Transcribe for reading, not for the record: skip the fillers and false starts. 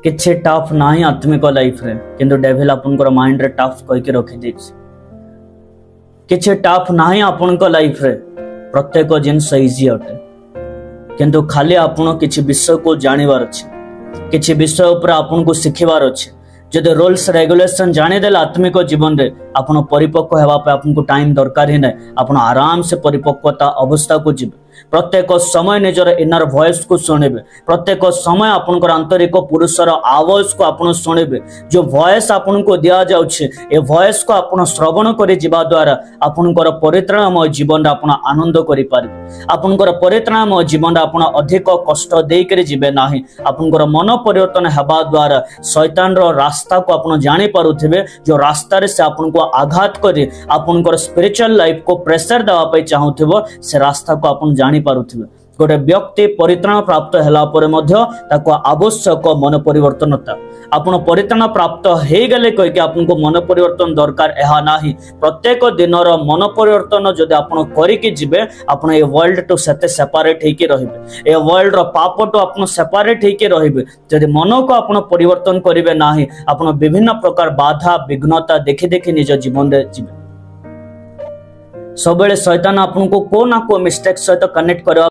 किछि टफ नाही आत्मिक लाइफ रे किंतु डेविल आपनकर माइंड रे टफ कहि के रखि दैछि। किछि टफ नाही आपनकर लाइफ रे प्रत्येक जिंस इजी अटे किंतु खाली आपण किछि विषय को जानिबार अछि, किछि विषय ऊपर आपन को सिखिबार अछि। जदि रूल्स रेगुलेशन जानि देला आत्मिक जीवन रे आपण परिपक्व हेबा पे आपन को टाइम दरकार ही नै। आपण आराम से परिपक्वता अवस्था को जिबे। प्रत्येक समय निजर इनर वॉइस को सुनिबे। प्रत्येक समय आपनकर आंतरिक पुरुषर आवाज को आपण सुनिबे। जो वॉइस आपन को दिया जाउछे ए वॉइस को आपण श्रवण करि जिबा द्वारा आपनकर परित्राणमय जीवन रे आपण आनंद करि पारिबे। आपनकर परित्राणमय जीवन रे आपण अधिक कष्ट देई करि जिबे नाही। आपनकर मन परिवर्तन हेबा द्वारा शैतान रो रास्ता को आपण जानि पारुथिबे। जो रास्ता रे से आपन को आघात करि आपनकर स्पिरिचुअल लाइफ को प्रेशर देवा पई चाहुथिबो से रास्ता को आपण जानि पारुथिबे। गोटे व्यक्ति परित्राण प्राप्त होला परे मध्य ताको आवश्यक मन परिवर्तनता। आपण परित्राण प्राप्त हे गेले कहि के आपन को मन परिवर्तन दरकार एहा नाही। प्रत्येक दिनर मन परिवर्तन जदि आपण करि के जिबे आपण ए वर्ल्ड टू सते सेपरेट हे के रहिबे। ए वर्ल्ड रो पाप टू आपण सेपरेट हे के रहिबे। जदि मन को आपण परिवर्तन करिवे नाही आपण विभिन्न प्रकार बाधा विघ्नता देखि देखि निज जीवन रे जिबे। सबले शैतान आपन को ना को मिस्टेक सहित कनेक्ट करवा